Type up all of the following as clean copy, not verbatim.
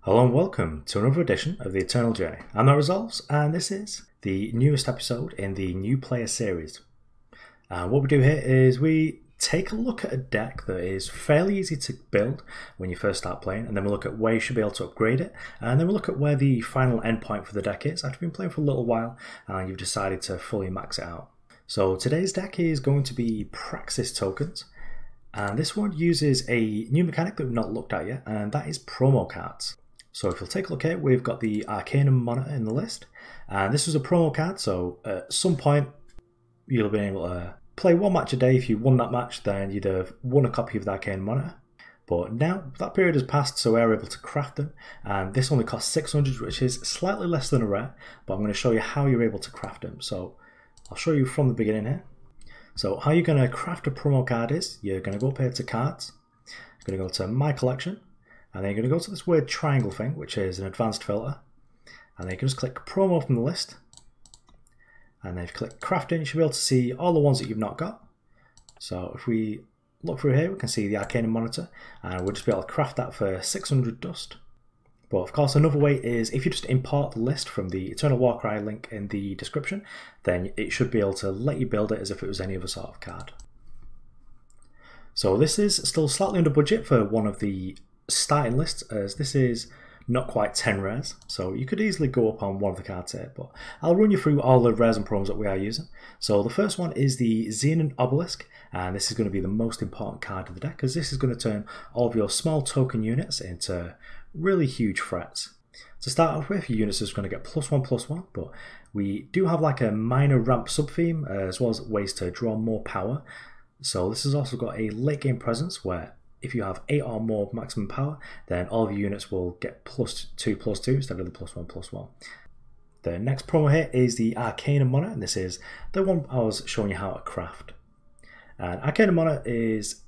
Hello and welcome to another edition of the Eternal Journey. I'm That Resolves, and this is the newest episode in the New Player series. What we do here is we take a look at a deck that is fairly easy to build when you first start playing, and then we look at where you should be able to upgrade it, and then we look at where the final endpoint for the deck is after you've been playing for a little while and you've decided to fully max it out. So today's deck is going to be Praxis tokens, and this one uses a new mechanic that we've not looked at yet, and that is promo cards. So if you'll take a look at it, we've got the Arcanum Monitor in the list, and this was a promo card, so at some point you'll have been able to play one match a day. If you won that match, then you'd have won a copy of the Arcanum Monitor. But now that period has passed, so we're able to craft them, and this only costs 600, which is slightly less than a rare, but I'm going to show you how you're able to craft them. So I'll show you from the beginning here. So how you're going to craft a promo card is, you're going to go up here to cards, you're going to go to my collection, and then you're going to go to this weird triangle thing, which is an advanced filter, and then you can just click promo from the list, and then if you click crafting, you should be able to see all the ones that you've not got. So if we look through here, we can see the Arcanum Monitor, and we'll just be able to craft that for 600 dust. But of course, another way is if you just import the list from the Eternal Warcry link in the description, then it should be able to let you build it as if it was any other sort of card. So this is still slightly under budget for one of the starting lists, as this is not quite 10 rares, so you could easily go up on one of the cards here, but I'll run you through all the rares and promos that we are using. So the first one is the Xenon Obelisk, and this is going to be the most important card of the deck, because this is going to turn all of your small token units into really huge threats. To start off with, your units are just going to get +1/+1, but we do have like a minor ramp sub-theme, as well as ways to draw more power. So this has also got a late game presence where if you have 8 or more maximum power, then all of your units will get +2/+2 instead of the +1/+1. The next promo here is the Arcanum Monitor, and this is the one I was showing you how to craft. And Arcanum Monitor is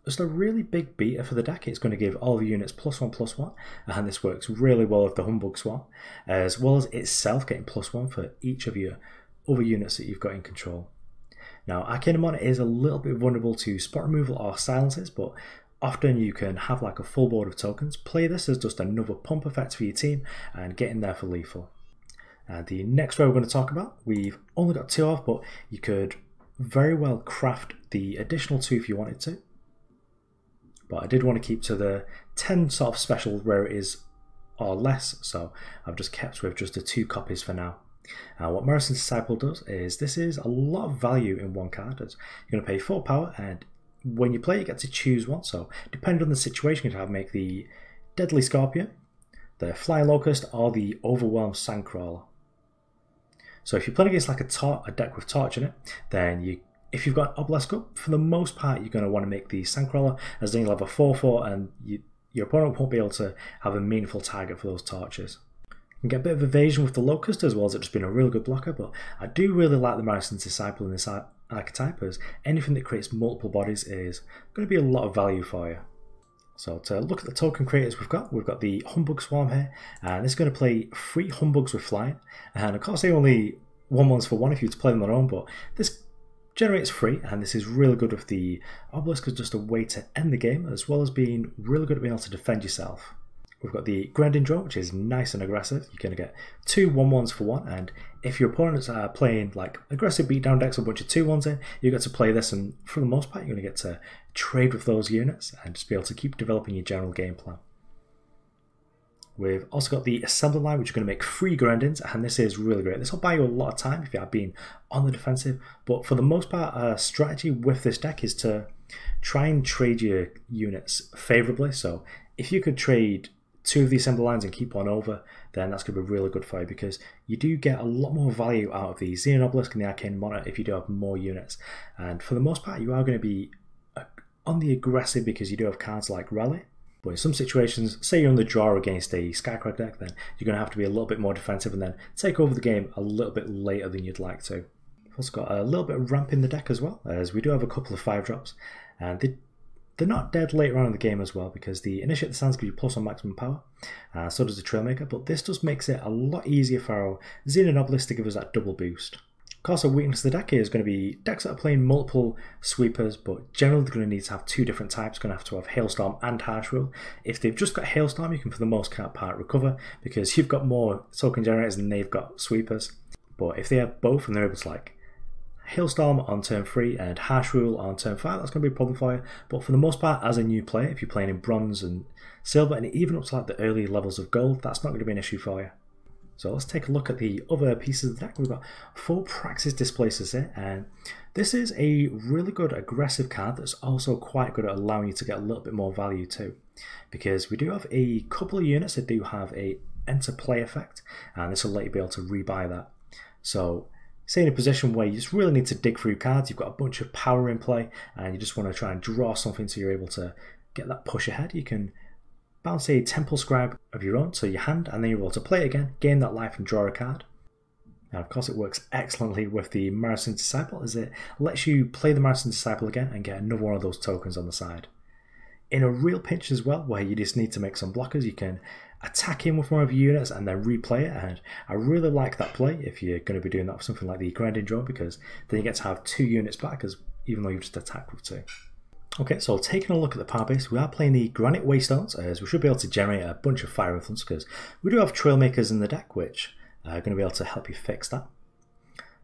just a really big beater for the deck. It's going to give all the units +1/+1, and this works really well with the Humbug Swarm, as well as itself getting +1 for each of your other units that you've got in control. Now, Arcanum Monitor is a little bit vulnerable to spot removal or silences, but often you can have like a full board of tokens, play this as just another pump effect for your team, and get in there for lethal. And the next row we're going to talk about, we've only got 2 of, but you could very well craft the additional 2 if you wanted to. But I did want to keep to the 10 sort of special rarities or less, so I've just kept with just the 2 copies for now. What Mercen's Disciple does is this is a lot of value in one card. As you're going to pay 4 power, and when you play you get to choose one, so depending on the situation you can have make the Deadly Scorpion, the Flying Locust, or the Overwhelmed Sandcrawler. So if you're playing against like a deck with Torch in it, then if you've got an Obelisk up, for the most part you're going to want to make the Sandcrawler, as then you'll have a 4/4 and your opponent won't be able to have a meaningful target for those torches. You can get a bit of evasion with the Locust, as well as it just being a really good blocker, but I do really like the Mercen's Disciple in this archetype, as anything that creates multiple bodies is going to be a lot of value for you. So to look at the token creators we've got the Humbug Swarm here, and this is going to play 3 Humbugs with flying, and of course they only 1/1s for 1 if you were to play them on their own, but this generates 3, and this is really good with the Obelisk as just a way to end the game, as well as being really good at being able to defend yourself. We've got the Grending Drone, which is nice and aggressive. You're going to get 2 1/1s for 1, and if your opponents are playing like aggressive beatdown decks with a bunch of 2/1s in, you get to play this, and for the most part you're going to get to trade with those units and just be able to keep developing your general game plan. We've also got the Assembly line, which is going to make 3 Grendings, and this is really great. This will buy you a lot of time if you are being on the defensive, but for the most part, strategy with this deck is to try and trade your units favourably. So if you could trade 2 of the assembly lines and keep 1 over, then that's going to be really good for you, because you do get a lot more value out of the Xenon Obelisk and the Arcane Monitor if you do have more units. And for the most part, you are going to be on the aggressive because you do have cards like Rally. But in some situations, say you're on the draw against a Skycrag deck, then you're going to have to be a little bit more defensive and then take over the game a little bit later than you'd like to. We've also got a little bit of ramp in the deck as well, as we do have a couple of 5-drops, and they're not dead later on in the game as well, because the Initiate the Sands gives you +1 maximum power, so does the Trailmaker, but this just makes it a lot easier for our Xenon Obelisk to give us that double boost. Of course, a weakness of the deck is going to be decks that are playing multiple sweepers, but generally they're going to need to have two different types. Going to have Hailstorm and Harsh Rule. If they've just got Hailstorm, you can for the most part recover because you've got more token generators than they've got sweepers. But if they have both and they're able to like Hailstorm on turn 3 and Harsh Rule on turn 5, that's going to be a problem for you. But for the most part, as a new player, if you're playing in Bronze and Silver and even up to like the early levels of Gold, that's not going to be an issue for you. So let's take a look at the other pieces of the deck. We've got 4 Praxis Displacers here, and this is a really good aggressive card that's also quite good at allowing you to get a little bit more value too. Because we do have a couple of units that do have a enter play effect, and this will let you be able to rebuy that. So say in a position where you just really need to dig through cards, you've got a bunch of power in play, and you just want to try and draw something so you're able to get that push ahead, you can bounce a Temple Scribe of your own to your hand, and then you're able to play it again, gain that life and draw a card. And of course it works excellently with the Marathon Disciple, as it lets you play the Marathon Disciple again and get another one of those tokens on the side. In a real pinch as well, where you just need to make some blockers, you can attack in with one of your units and then replay it, and I really like that play if you're going to be doing that for something like the Grinding Drone, because then you get to have 2 units back, even though you've just attacked with 2. Okay, so taking a look at the power base, we are playing the Granite Waystones, as we should be able to generate a bunch of fire influence, because we do have Trailmakers in the deck, which are going to be able to help you fix that.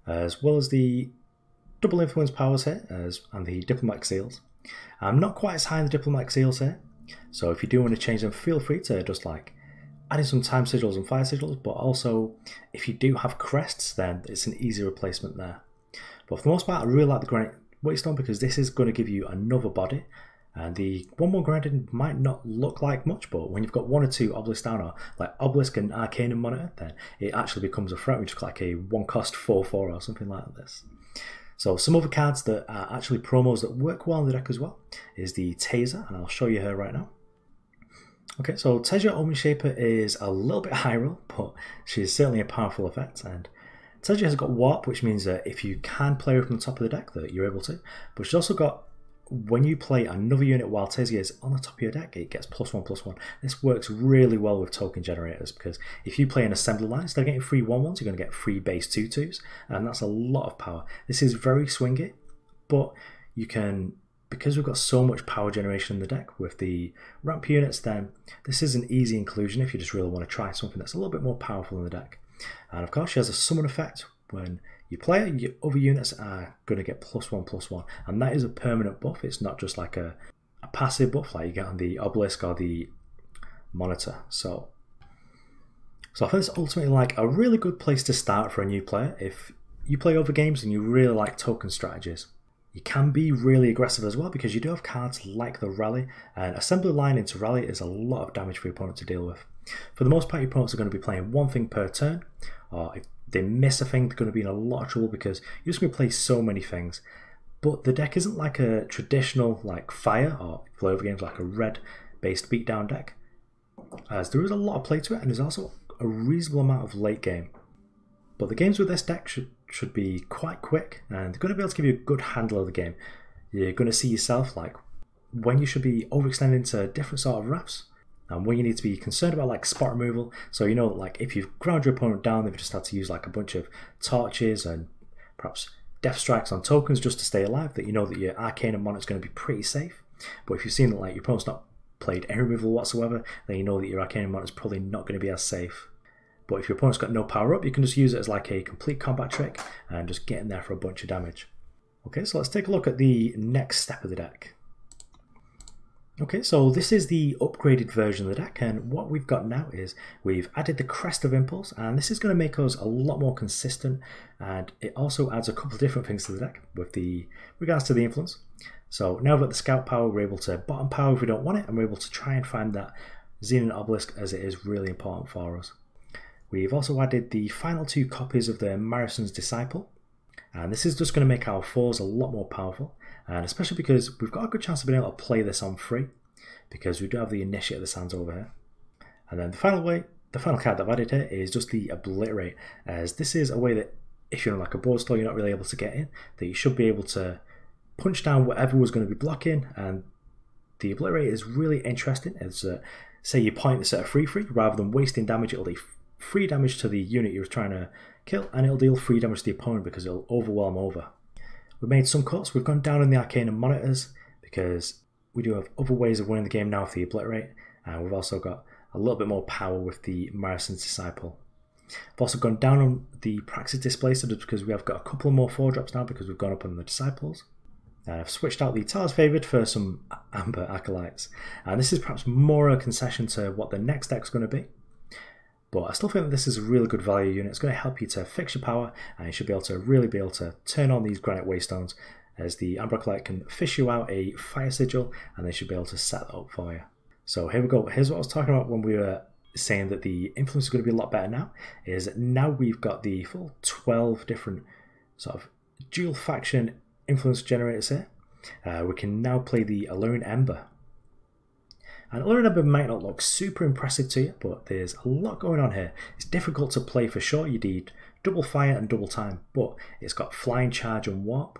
As well as the double influence powers here, and the Diplomatic Seals. I'm not quite as high in the Diplomatic Seals here, so if you do want to change them, feel free to just like add in some time sigils and fire sigils, but also if you do have crests, then it's an easy replacement there. But for the most part, I really like the Granite Waystone because this is going to give you another body, and the 1/1 grinding might not look like much, but when you've got 1 or 2 Obelisk down, or like Obelisk and Arcanum Monitor, then it actually becomes a threat, which is like a 1-cost 4/4 or something like this. So some other cards that are actually promos that work well in the deck as well is the Taser, and I'll show you her right now. Okay, so Teja Omen Shaper is a little bit high roll, but she's certainly a powerful effect, and Teja has got Warp, which means that if you can play her from the top of the deck, that you're able to. But she's also got, when you play another unit while Teja is on the top of your deck, it gets +1/+1. This works really well with token generators, because if you play an assembly line, instead of getting 3 1/1s, you're going to get 3 base 2/2s, and that's a lot of power. This is very swingy, but you can, because we've got so much power generation in the deck with the ramp units, then this is an easy inclusion if you just really want to try something that's a little bit more powerful in the deck. And of course she has a summon effect. When you play it, your other units are going to get +1/+1, and that is a permanent buff. It's not just like a passive buff like you get on the Obelisk or the Monitor. So I think it's ultimately like a really good place to start for a new player. If you play other games and you really like token strategies, you can be really aggressive as well, because you do have cards like the Rally, and Assembly Line into Rally is a lot of damage for your opponent to deal with. For the most part, your opponents are going to be playing 1 thing per turn, or if they miss a thing, they're going to be in a lot of trouble because you're just going to play so many things. But the deck isn't like a traditional like Fire or play over games like a red based beatdown deck, as there is a lot of play to it, and there's also a reasonable amount of late game. But the games with this deck should be quite quick, and they're going to be able to give you a good handle of the game. You're going to see yourself like when you should be overextending to different sort of wraps, and when you need to be concerned about like spot removal. So you know, like if you've ground your opponent down, they've just had to use like a bunch of torches and perhaps death strikes on tokens just to stay alive, that you know that your Arcanum Monitor is going to be pretty safe. But if you've seen that like your opponent's not played any removal whatsoever, then you know that your Arcanum Monitor is probably not going to be as safe. But if your opponent's got no power up, you can just use it as like a complete combat trick and just get in there for a bunch of damage. Okay, so let's take a look at the next step of the deck. Okay, so this is the upgraded version of the deck, and what we've got now is we've added the Crest of Impulse, and this is going to make us a lot more consistent, and it also adds a couple of different things to the deck with the regards to the influence. So now we've got the Scout power, we're able to bottom power if we don't want it, and we're able to try and find that Xenon Obelisk, as it is really important for us. We've also added the final 2 copies of the Marathon's Disciple, and this is just going to make our 4s a lot more powerful, and especially because we've got a good chance of being able to play this on free, because we do have the Initiate of the Sands over here. And then the final card that I've added here is just the Obliterate, as this is a way that if you're in like a board store you're not really able to get in, that you should be able to punch down whatever was going to be blocking. And the Obliterate is really interesting, as say you point this at a 3/3, rather than wasting damage, it'll 3 damage to the unit you're trying to kill, and it'll deal 3 damage to the opponent because it'll overwhelm over. We've made some cuts. We've gone down in the Arcanum monitors because we do have other ways of winning the game now with the Obliterate, and we've also got a little bit more power with the Marathon's Disciple. I've also gone down on the Praxis Displacer just because we have got a couple more 4-drops now because we've gone up on the Disciples. And I've switched out the Talos Favoured for some Amber Acolytes. And this is perhaps more a concession to what the next deck's going to be. But I still think that this is a really good value unit. It's going to help you to fix your power, and you should be able to really be able to turn on these Granite Waystones, as the Amber Acolyte can fish you out a Fire Sigil, and they should be able to set that up for you. So here we go. Here's what I was talking about when we were saying that the influence is going to be a lot better now, is now we've got the full 12 different sort of dual faction influence generators here. We can now play the Alluring Ember. And Alluring Ember might not look super impressive to you, but there's a lot going on here. It's difficult to play for sure. You need double fire and double time, but it's got flying, charge and warp.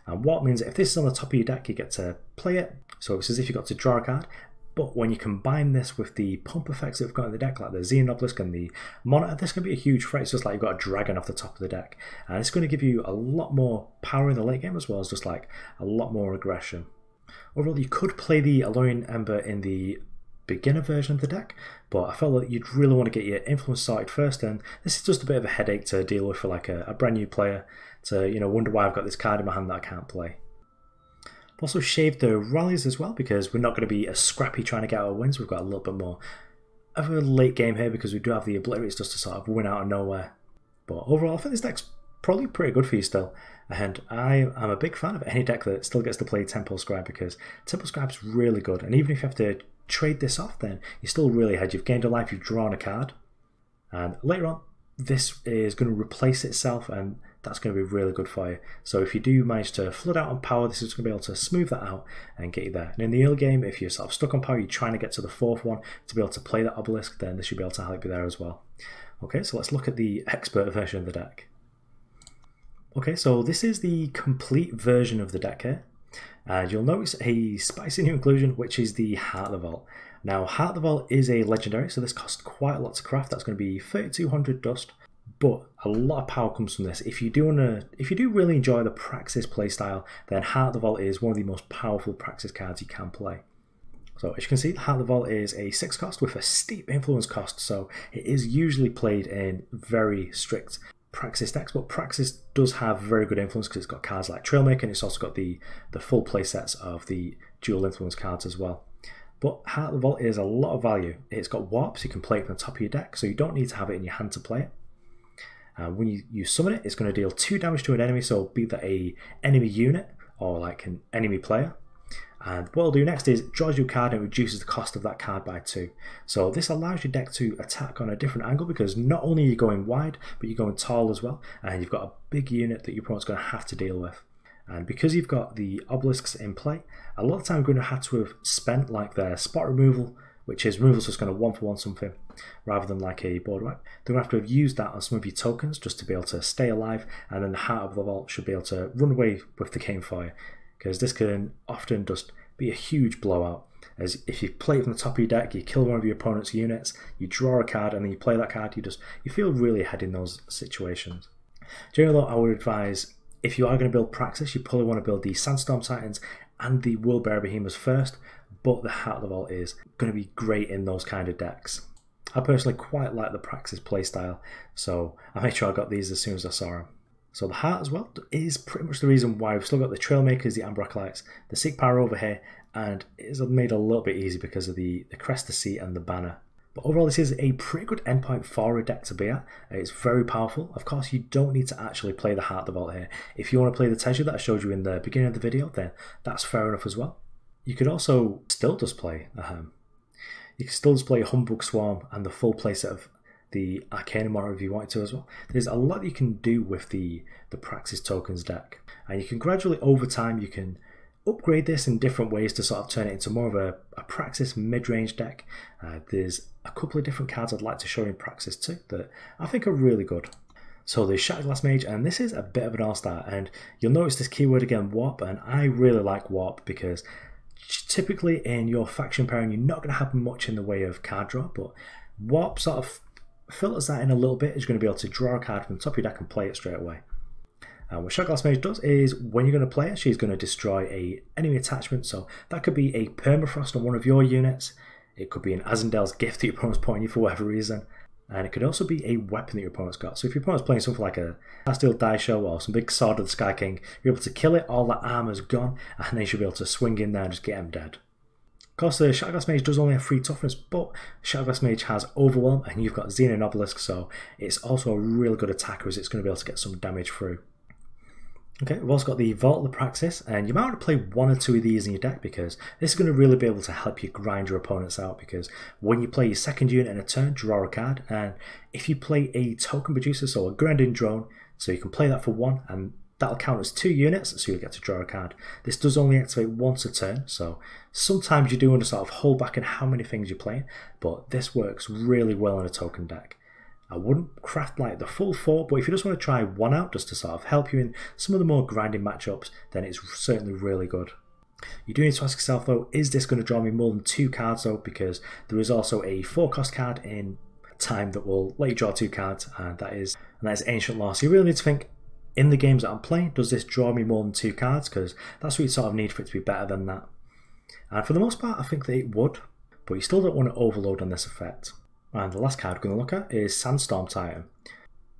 And warp means that if this is on the top of your deck, you get to play it. So it's as if you got to draw a card. But when you combine this with the pump effects that we've got in the deck, like the Xenon Obelisk and the Monitor, this can be a huge threat. It's just like you've got a dragon off the top of the deck. And it's going to give you a lot more power in the late game, as well as just like a lot more aggression. Overall, you could play the Alluring Ember in the beginner version of the deck, but I felt that you'd really want to get your influence sorted first, and this is just a bit of a headache to deal with for like a brand new player to, you know, wonder why I've got this card in my hand that I can't play. I've also shaved the rallies as well because we're not going to be as scrappy trying to get our wins. We've got a little bit more of a late game here because we do have the Obliterates just to sort of win out of nowhere. But overall, I think this deck's probably pretty good for you still, and I am a big fan of any deck that still gets to play Temple Scribe because Temple Scribe's really good, and even if you have to trade this off, then you're still really ahead. You've gained a life, you've drawn a card, and later on this is going to replace itself, and that's going to be really good for you. So if you do manage to flood out on power, this is going to be able to smooth that out and get you there. And in the early game, if you're sort of stuck on power, you're trying to get to the 4th one to be able to play that Obelisk, then this should be able to help you there as well. Okay, so let's look at the expert version of the deck. Okay, so this is the complete version of the deck here. And you'll notice a spicy new inclusion, which is the Heart of the Vault. Now, Heart of the Vault is a legendary, so this costs quite a lot to craft. That's going to be 3,200 dust, but a lot of power comes from this. If you do really enjoy the Praxis playstyle, then Heart of the Vault is one of the most powerful Praxis cards you can play. So as you can see, Heart of the Vault is a 6 cost with a steep influence cost, so it is usually played in very strict Praxis decks, but Praxis does have very good influence because it's got cards like Trailmaker, and it's also got the full play sets of the dual influence cards as well. But Heart of the Vault is a lot of value. It's got warp, so you can play it from the top of your deck, so you don't need to have it in your hand to play it. When you summon it, it's going to deal 2 damage to an enemy, so be that a enemy unit or like an enemy player. And what it'll do next is it draws you a card and it reduces the cost of that card by 2. So this allows your deck to attack on a different angle because not only are you going wide, but you're going tall as well, and you've got a big unit that your opponent's going to have to deal with. And because you've got the obelisks in play, a lot of time you're going to have to have spent like their spot removal, which is removal, so it's going to 1-for-1 something, rather than like a board wipe. They're going to have used that on some of your tokens just to be able to stay alive, and then the Heart of the Vault should be able to run away with the game for you, because this can often just be a huge blowout. As if you play it from the top of your deck, you kill one of your opponent's units, you draw a card, and then you play that card, you feel really ahead in those situations. Generally, I would advise, if you are going to build Praxis, you probably want to build the Sandstorm Titans and the Worldbearer Behemoths first, but the Heart of the Vault is going to be great in those kind of decks. I personally quite like the Praxis playstyle, so I made sure I got these as soon as I saw them. So the Heart as well is pretty much the reason why we've still got the Trailmakers, the Amber Acolytes, the Seek Power over here, and it is made a little bit easy because of the Crest of Sea and the Banner. But overall, this is a pretty good endpoint for a deck to be at. It's very powerful. Of course, you don't need to actually play the Heart of the Vault here. If you want to play the Teju that I showed you in the beginning of the video, then that's fair enough as well. You could also still just play you can still just play Humbug Swarm and the full playset of the Arcanum Monitor if you wanted to as well. There's a lot you can do with the Praxis tokens deck, and you can gradually over time you can upgrade this in different ways to sort of turn it into more of a Praxis mid-range deck. There's a couple of different cards I'd like to show in Praxis too that I think are really good. So there's Shattered Glass Mage, and this is a bit of an all-star, and you'll notice this keyword again, Warp, and I really like Warp because typically in your faction pairing you're not going to have much in the way of card draw, but Warp sort of filters that in a little bit is going to be able to draw a card from the top of your deck and play it straight away. And what Shotglass Mage does is when you're going to play her, she's going to destroy a enemy attachment. So that could be a Permafrost on one of your units. It could be an Azendel's Gift that your opponent's putting you for whatever reason. And it could also be a weapon that your opponent's got. So if your opponent's playing something like a Steel Die Show or some big Sword of the Sky King, you're able to kill it, all that armor's gone, and then you should be able to swing in there and just get him dead. Of course, the Shotglass Mage does only have 3 toughness, but Shotglass Mage has Overwhelm, and you've got Xenon Obelisk, so it's also a real good attacker as it's going to be able to get some damage through. Okay, we've also got the Vault of the Praxis, and you might want to play 1 or 2 of these in your deck because this is going to really be able to help you grind your opponents out, because when you play your second unit in a turn, draw a card, and if you play a token producer, so a grinding drone, so you can play that for 1, and that'll count as 2 units, so you'll get to draw a card. This does only activate once a turn, so sometimes you do want to sort of hold back on how many things you're playing, but this works really well in a token deck. I wouldn't craft like the full 4, but if you just want to try 1 out just to sort of help you in some of the more grinding matchups, then it's certainly really good. You do need to ask yourself though, is this going to draw me more than 2 cards though, because there is also a 4-cost card in time that will let you draw 2 cards, and that is Ancient Law. So you really need to think, in the games that I'm playing, does this draw me more than 2 cards? Because that's what you sort of need for it to be better than that. And for the most part, I think that it would, but you still don't want to overload on this effect. And the last card we're going to look at is Sandstorm Titan.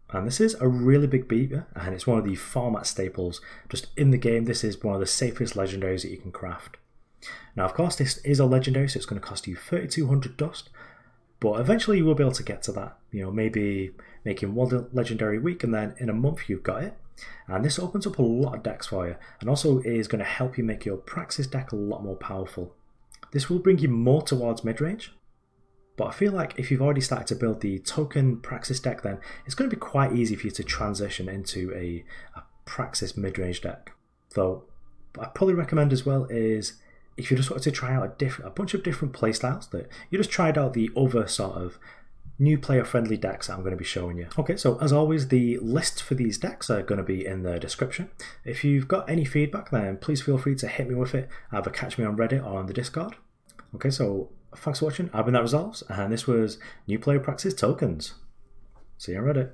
And this is a really big beater, and it's one of the format staples just in the game. This is one of the safest legendaries that you can craft. Now, of course, this is a legendary, so it's going to cost you 3,200 dust, but eventually you will be able to get to that. You know, maybe making 1 legendary a week, and then in a month you've got it. And this opens up a lot of decks for you, and also is going to help you make your Praxis deck a lot more powerful. This will bring you more towards mid-range, but I feel like if you've already started to build the token Praxis deck, then it's going to be quite easy for you to transition into a Praxis mid-range deck. Though, what I'd probably recommend as well is if you just wanted to try out a bunch of different playstyles, that you just tried out the other sort of new player-friendly decks that I'm going to be showing you. Okay, so as always, the lists for these decks are going to be in the description. If you've got any feedback, then please feel free to hit me with it. Either catch me on Reddit or on the Discord. Okay, so thanks for watching. I've been That Resolves, and this was New Player Praxis Tokens. See you on Reddit.